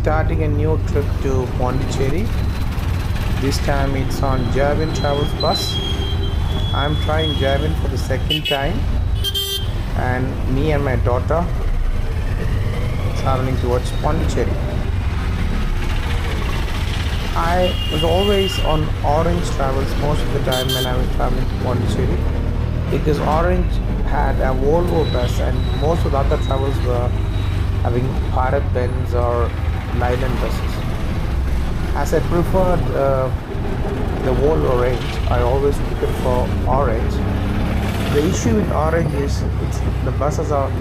starting a new trip to Pondicherry. This time it's on Jayavin Travels bus. I'm trying Jayavin for the second time, and me and my daughter traveling towards Pondicherry. I was always on Orange Travels most of the time when I was traveling to Pondicherry, because Orange had a Volvo bus and most of the other travels were having Bharat Benz or Leyland buses. As I preferred the Volvo range, I always took it for Orange. The issue with Orange is the buses are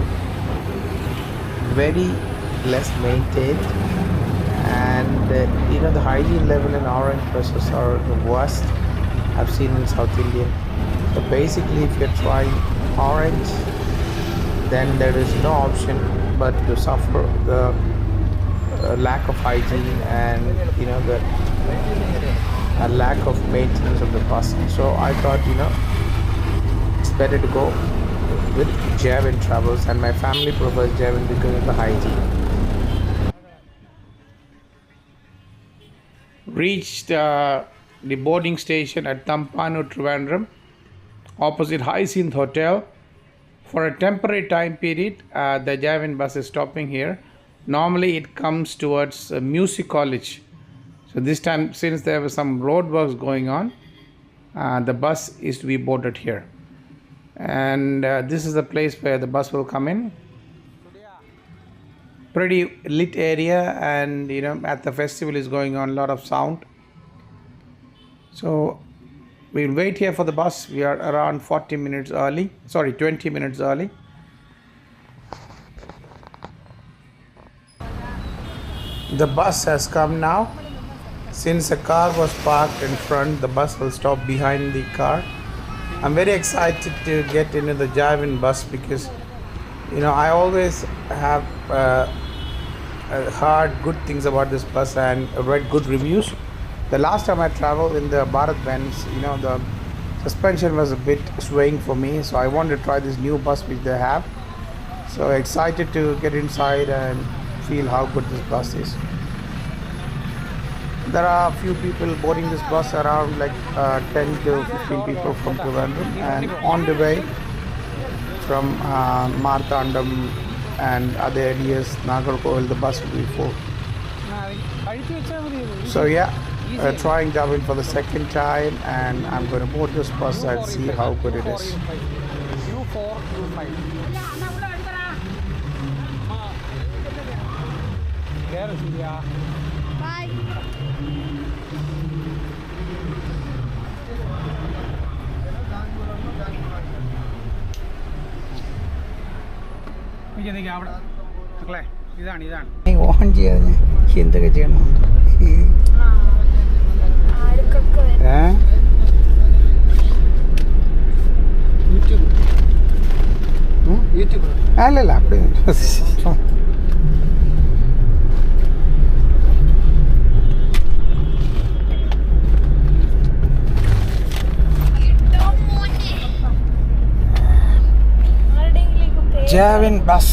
very less maintained, and the hygiene level in Orange buses are the worst I've seen in South India. So basically, if you're trying Orange, then there is no option but to suffer the lack of hygiene and the lack of maintenance of the bus. So I thought it's better to go with Jayavin Travels, and my family prefers Jayavin because of the hygiene. Reached the boarding station at Bus Trivandrum, opposite Hyacinth Hotel. For a temporary time period, the Jayavin bus is stopping here. Normally it comes towards Music College. So this time, since there was some road works going on, the bus is to be boarded here. And this is the place where the bus will come in. Pretty lit area, and at the festival is going on, a lot of sound. So we'll wait here for the bus. We are around 20 minutes early. The bus has come now. Since a car was parked in front, the bus will stop behind the car. I'm very excited to get into the Jayavin bus because I always have heard good things about this bus and read good reviews. The last time I traveled in the Bharat Benz, the suspension was a bit swaying for me, so I wanted to try this new bus which they have. So excited to get inside and feel how good this bus is. There are a few people boarding this bus, around 10 to 15 people from Trivandrum, and on the way from Marthandam and other areas, Nagarkoil, the bus will be full. So trying Jayavin for the second time, and I'm going to board this bus and see how good it is. Bye. On ചെയ്യാതെ എന്തൊക്കെ ചെയ്യണം? അല്ലല്ല അപ്പടി Jayavin bus.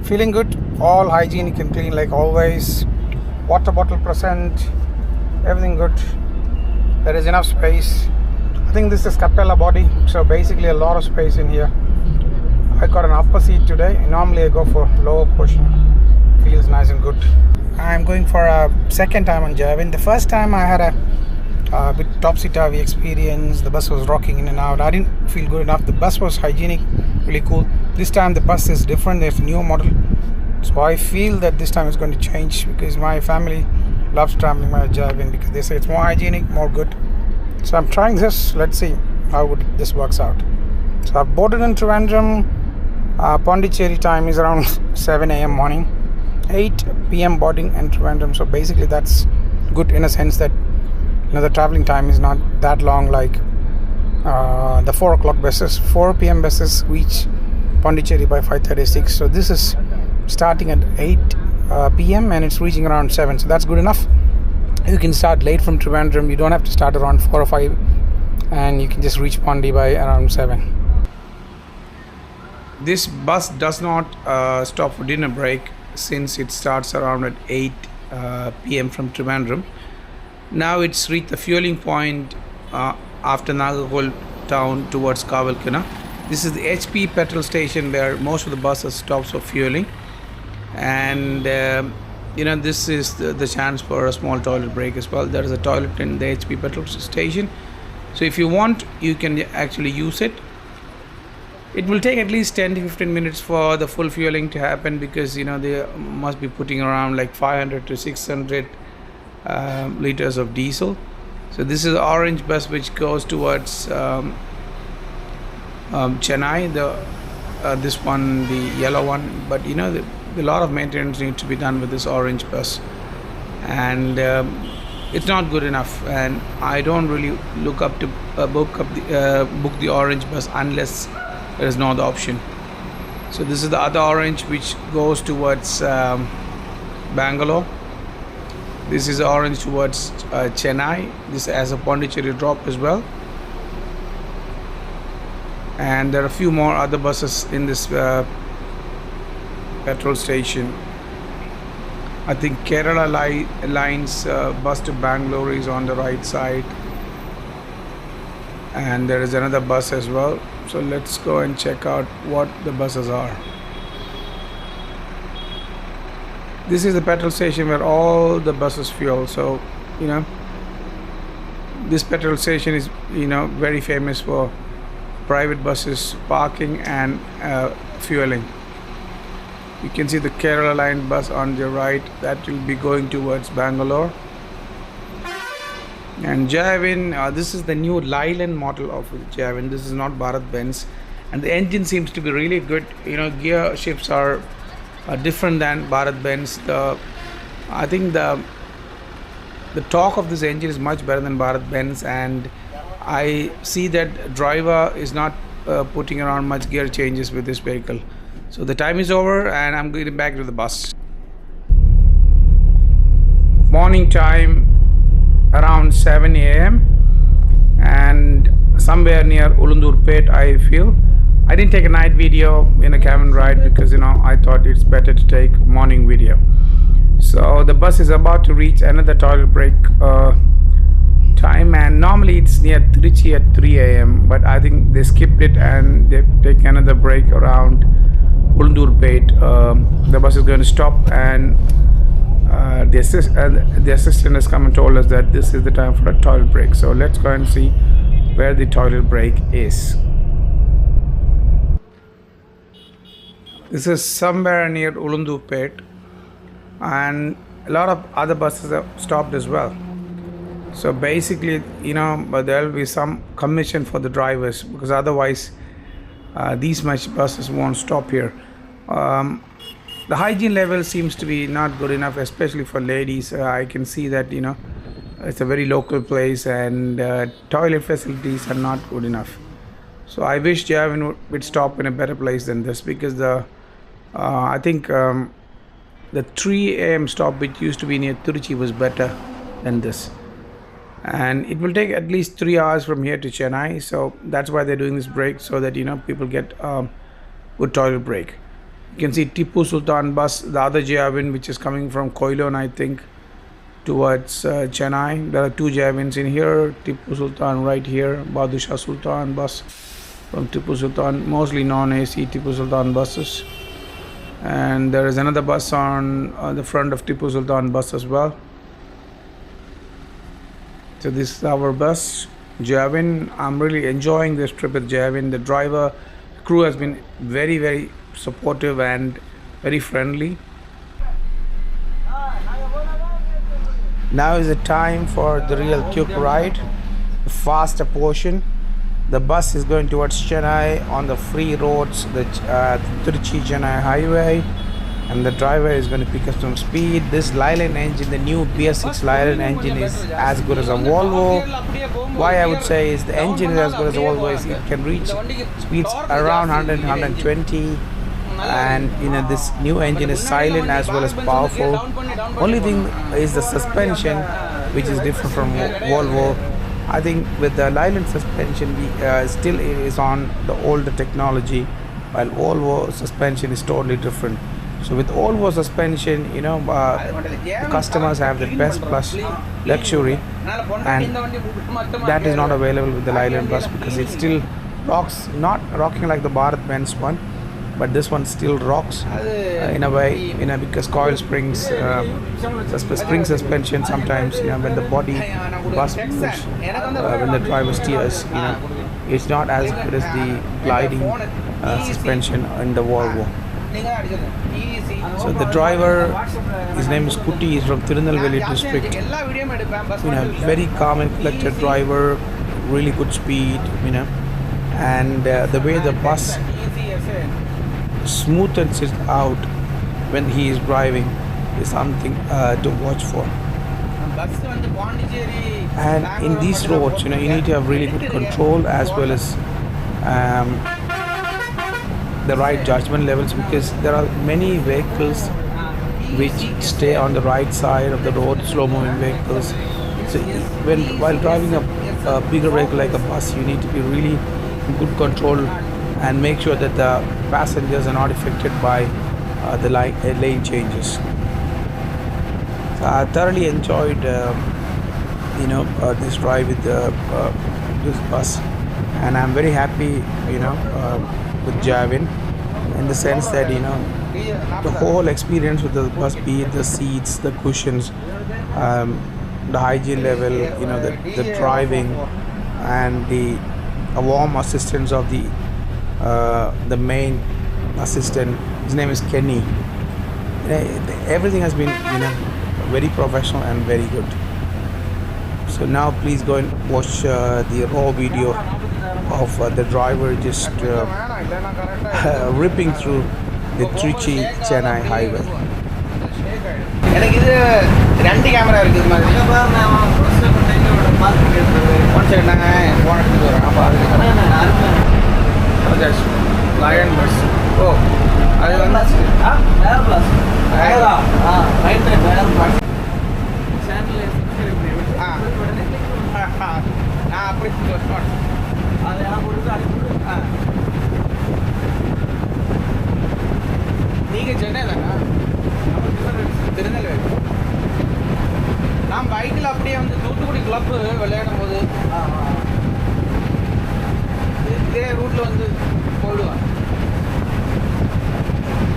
Feeling good, all hygienic and clean like always. Water bottle present, everything good. There is enough space. I think this is Capella body, so basically a lot of space in here. I got an upper seat today. Normally I go for lower portion. Feels nice and good. I'm going for a second time on Jayavin. The first time I had a bit topsy-turvy experience. The bus was rocking in and out. I didn't feel good enough. The bus was hygienic, really cool. This time the bus is different. There's a new model, so I feel that this time it's going to change because my family loves traveling by Jayavin because they say it's more hygienic, more good. So I'm trying this. Let's see how good this works out. So I've boarded in Trivandrum. Pondicherry time is around 7 a.m. morning, 8 p.m. boarding in Trivandrum. So basically that's good in a sense that the traveling time is not that long like the 4 o'clock buses. 4 p.m. buses reach Pondicherry by 5:36. So this is starting at 8 p.m. and it's reaching around 7. So that's good enough. You can start late from Trivandrum. You don't have to start around 4 or 5, and you can just reach Pondi by around 7. This bus does not stop for dinner break since it starts around at 8 p.m. from Trivandrum. Now it's reached the fueling point after Nagarkol town towards Kavalkana. This is the HP petrol station where most of the buses stops for fueling, and this is the chance for a small toilet break as well. There is a toilet in the HP petrol station, so if you want, you can actually use it. It will take at least 10 to 15 minutes for the full fueling to happen, because they must be putting around like 500 to 600 liters of diesel. So this is the orange bus which goes towards Chennai. This one, the yellow one, but a lot of maintenance needs to be done with this orange bus, and it's not good enough. And I don't really look up to book the orange bus unless there is no other option. So this is the other orange which goes towards Bangalore. This is orange towards Chennai. This has a Pondicherry drop as well. And there are a few more other buses in this petrol station. I think Kerala Line's bus to Bangalore is on the right side. And there is another bus as well. So let's go and check out what the buses are. This is the petrol station where all the buses fuel. So this petrol station is very famous for private buses parking and fueling. You can see the Kerala Line bus on the right, that will be going towards Bangalore. And Jayavin, this is the new Leyland model of Jayavin. This is not Bharat Benz, and the engine seems to be really good. Gear shifts are different than Bharat Benz. I think the torque of this engine is much better than Bharat Benz, and I see that driver is not putting around much gear changes with this vehicle. So the time is over, and I'm getting back to the bus. Morning time, around 7 a.m. and somewhere near Ulundurpet, I feel. I didn't take a night video in a cabin ride because I thought it's better to take morning video. So the bus is about to reach another toilet break time, and normally it's near Trichy at 3 a.m. but I think they skipped it and they take another break around Ulundurpet. The bus is going to stop, and the assistant has come and told us that this is the time for a toilet break. So let's go and see where the toilet break is. This is somewhere near Ulundurpet, and a lot of other buses have stopped as well. So basically, but there will be some commission for the drivers, because otherwise these much buses won't stop here. The hygiene level seems to be not good enough, especially for ladies. I can see that it's a very local place, and toilet facilities are not good enough. So I wish Jayavin would stop in a better place than this, because I think the 3 a.m. stop which used to be near Tiruchi was better than this. And it will take at least 3 hours from here to Chennai, so that's why they're doing this break, so that people get good toilet break. You can see Tipu Sultan bus, the other Jayavin, which is coming from Koilon, I think, towards Chennai. There are two Jayavins in here. Tipu Sultan right here, Badshah Sultan bus from Tipu Sultan, mostly non-AC Tipu Sultan buses. And there is another bus on the front of Tipu Sultan bus as well. So this is our bus, Jayavin. I'm really enjoying this trip with Jayavin. The crew has been very, very supportive and very friendly. Now is the time for the real quick ride, the faster portion. The bus is going towards Chennai on the free roads, the Trichy-Chennai highway, and the driver is going to pick up some speed. This Leyland engine, the new BS6 Leyland engine, is as good as a Volvo. Why I would say is the engine is as good as a Volvo is it can reach speeds around 100, 120, and this new engine is silent as well as powerful. Only thing is the suspension, which is different from Volvo. I think with the Leyland suspension still is on the older technology, while Volvo suspension is totally different. So with Volvo suspension, the customers have the best plus luxury, and that is not available with the Leyland bus because it still rocks, not rocking like the Bharat Benz one, but this one still rocks in a way, because coil springs, spring suspension sometimes, when the body bus moves, when the driver steers, it's not as good as the gliding suspension in the Volvo. So the driver, his name is Kuti, he's from Tirunelveli district. Very calm and collected driver, really good speed, and the way the bus smoothens it out when he is driving is something to watch for. And in these roads, you need to have really good control as well as the right judgment levels, because there are many vehicles which stay on the right side of the road, slow moving vehicles. So while driving a bigger vehicle like a bus, you need to be really in good control and make sure that the passengers are not affected by the lane changes. So I thoroughly enjoyed this drive with this bus, and I'm very happy with Jayavin, in the sense that the whole experience with the bus, be it the seats, the cushions, the hygiene level, the driving, and the warm assistance of the main assistant. His name is Kenny. Everything has been very professional and very good. So now please go and watch the raw video of the driver just ripping through the Trichy Chennai highway. Lion bus. Oh, நீங்க சென்னை தானா? திருநெல்வேலி. நான் பைக்கில் அப்படியே வந்து Thoothukudi club விளையாடும் போது இதே ரூட்டில் வந்து போயிடுவான்.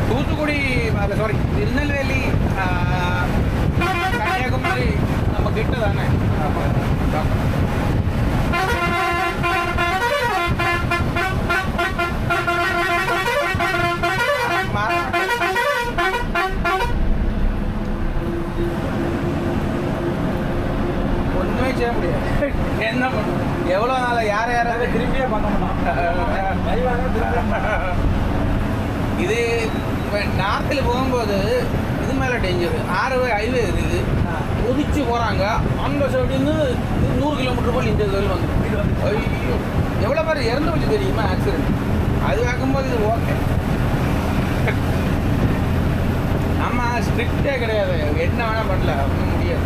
தூத்துக்குடி சாரி திருநெல்வேலி கன்னியாகுமரி நம்ம கிட்ட தானே. ஒன்றுமே செய்ய முடியாது. என்ன பண்ணும், எவ்வளோ நாள் யாராவது திரும்பியே பண்ண மாட்டோம். இது நார்த்தில் போகும்போது இது மேலே டேஞ்சரு. ஹைவே இருக்குது, குதிச்சு போகிறாங்க. அந்த சைடுன்னு 100 கிலோமீட்டர் போல் இந்த தொழில் வந்துடும். ஐயோ, எவ்வளோ பேர் இறந்து வச்சு தெரியுமா ஆக்சிடென்ட். அது பார்க்கும்போது இது ஓகே. நம்ம ஸ்ட்ரிக்டே கிடையாது, என்ன வேணால் பண்ணல, ஒன்றும் முடியாது.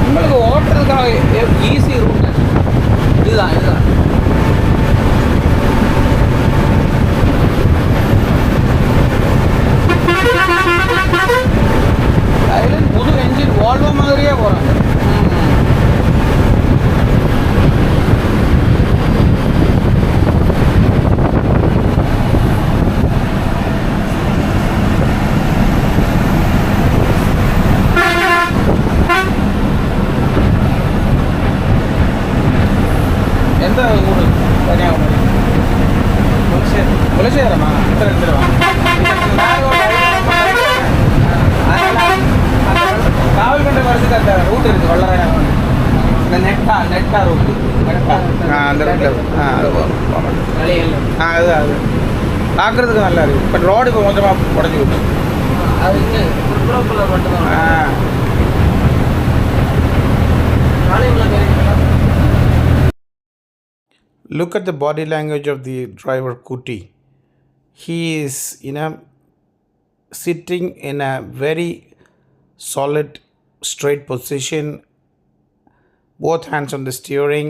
உங்களுக்கு ஓட்டுறதுக்காக ஈஸி ரூட் இதுதான். சைலண்ட் புது என்ஜின் வால்வோ மாதிரியே போகிறாங்க. எந்த ஊர்? கன்னியாகுமரி. குலசேகரமா? காவல் பண்ணுற வருஷத்துக்கு அந்த ரூட் இருக்குது, வல்லராயம். இந்த நெட்டா ரூட்டு அந்த அது பார்க்குறதுக்கு நல்லா இருக்குது. பட் ரோடு இப்போ கொஞ்சமாக உடஞ்சி விட்டு அது மட்டும்தான். Look at the body language of the driver Kuti. He is sitting in a very solid straight position, both hands on the steering,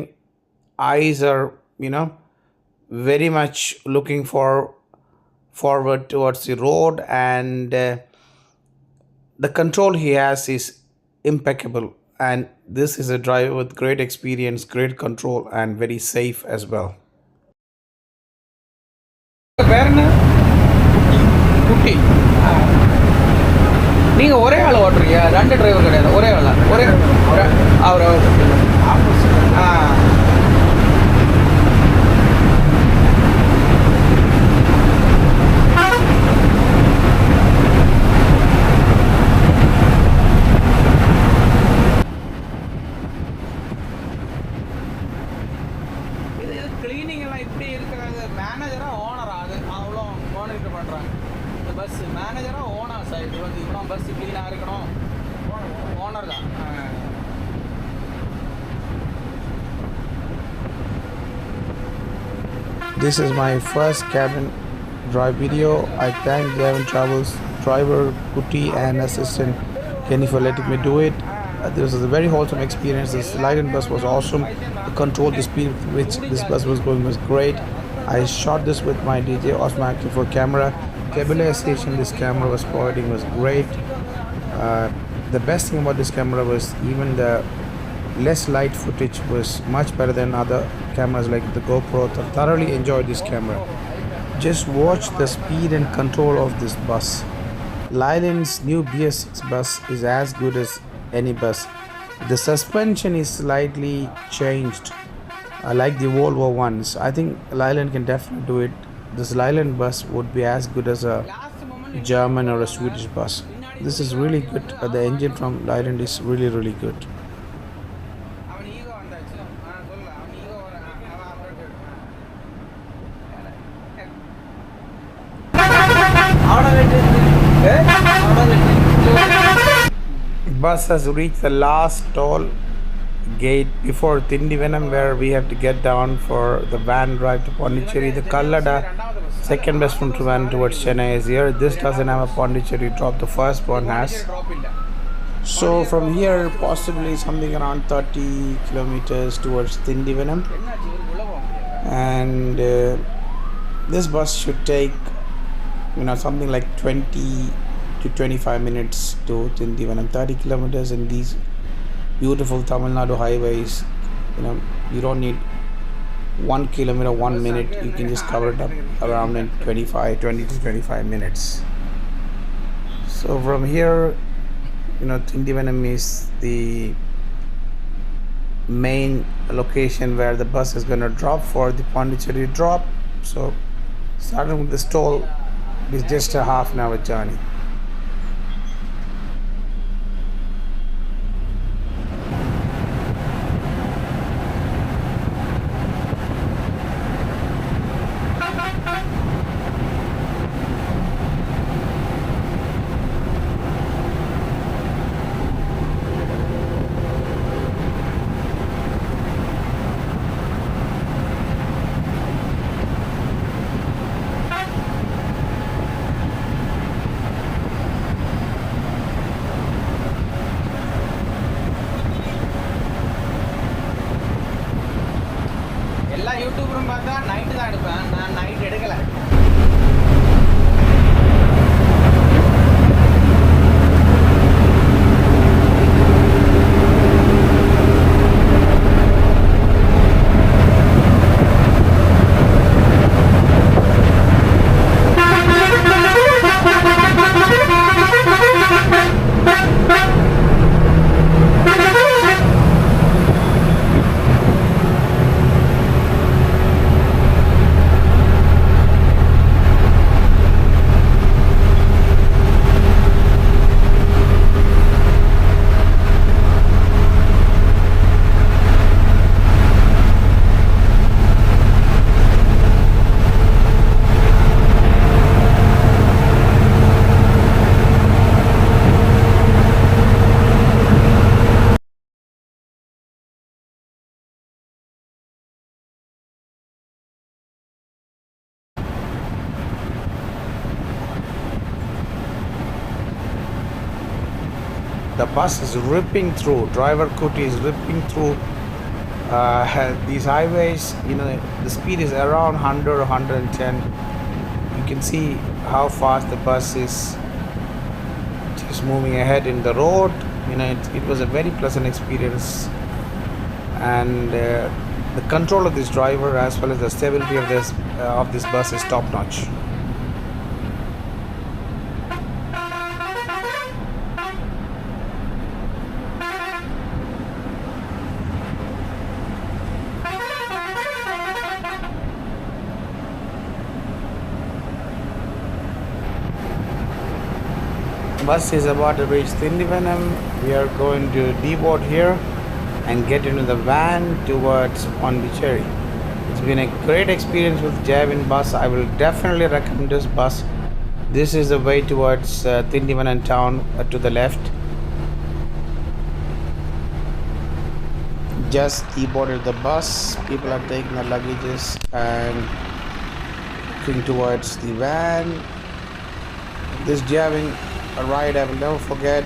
eyes are you know, very much looking forward towards the road, and the control he has is impeccable. And this is a driver with great experience, great control, and very safe as well. பேர் குட்டி. நீங்கள் ஒரே ஆள் ஓட்டுறீங்க, ரெண்டு driver கிடையாது, ஒரே ஆள், ஒரே அவர் ஆ. இது கிளீனிங் எல்லாம் இப்படி இருக்கிறது மேனேஜராக ஓனரா, அது அவ்வளோ மானிட்டர் பண்ணுறாங்க. இந்த பஸ் மேனேஜராக ஓனர் சார், இது வந்து இவ்வளோ பஸ் க்ளீனாக இருக்கணும், ஓனர் தான். This is my first cabin drive video. I thank Jayavin Travels driver Kuti and assistant Kenny for letting me do it. This was a very wholesome experience. This Lighten bus was awesome. The control, the speed with which this bus was going was great. I shot this with my DJ Osman for camera. Stabilization this camera was providing was great. The best thing about this camera was even the less light footage was much better than other cameras like the GoPro. I thoroughly enjoyed this camera. Just watch the speed and control of this bus. Leyland's new BS6 bus is as good as any bus. The suspension is slightly changed, like the Volvo ones. I think Leyland can definitely do it. This Leyland bus would be as good as a German or a Swedish bus. This is really good. The engine from Leyland is really, really good. Bus has reached the last toll gate before Thindivanam, where we have to get down for the van drive to Pondicherry. The Kallada second bus from Trivandrum towards Chennai is here. This doesn't have a Pondicherry drop, the first one has. So from here possibly something around 30 kilometers towards Thindivanam, and this bus should take something like 20 to 25 minutes to Thindivanam. 30 kilometers in these beautiful Tamil Nadu highways, you don't need 1 kilometer 1 minute. You can just cover it up around in 20 to 25 minutes. So from here, Thindivanam is the main location where the bus is going to drop for the Pondicherry drop. So starting with this toll is just a half an hour journey. எல்லா யூடியூபரும் பார்த்தா night தான் எடுப்பேன், நான் night எடுக்கலை. The bus is ripping through. Driver Kuti is ripping through These highways, the speed is around 100 or 110. You can see how fast the bus is just moving ahead in the road. It was a very pleasant experience, and the control of this driver as well as the stability of this bus is top notch. Bus is about to reach Tindivanam. We are going to deboard here and get into the van towards Pondicherry. It's been a great experience with Jayavin bus. I will definitely recommend this bus. This is the way towards Tindivanam town to the left. Just deboarded the bus. People are taking their luggages and looking towards the van. This Jayavin ride, I will never forget,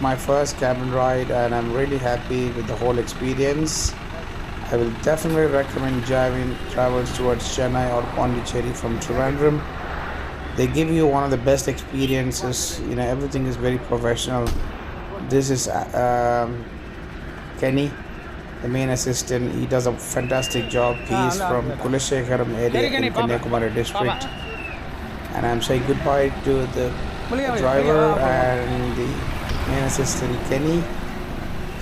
my first cabin ride, and I'm really happy with the whole experience. I will definitely recommend Jayavin travels towards Chennai or Pondicherry from Trivandrum. They give you one of the best experiences. Everything is very professional. This is Kenny, the main assistant. He does a fantastic job. He is from Kulashekaram area in Kanyakumari district. And I'm saying goodbye to the driver and the main assistant Kenny.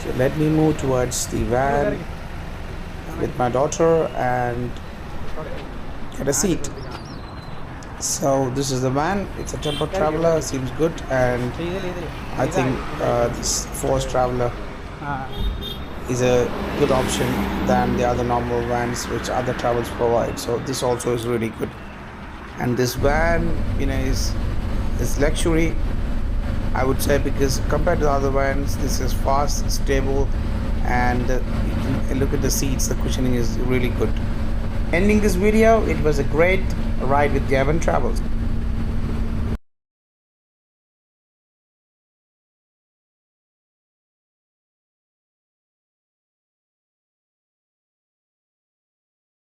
So let me move towards the van with my daughter and get a seat. So this is the van. It's a tempo traveler. Seems good, and I think this forced traveler is a good option than the other normal vans which other travels provide. So this also is really good. And this van, is luxury, I would say, because compared to the other vans, this is fast, stable, and you can look at the seats. The cushioning is really good. Ending this video, it was a great ride with Jayavin Travels.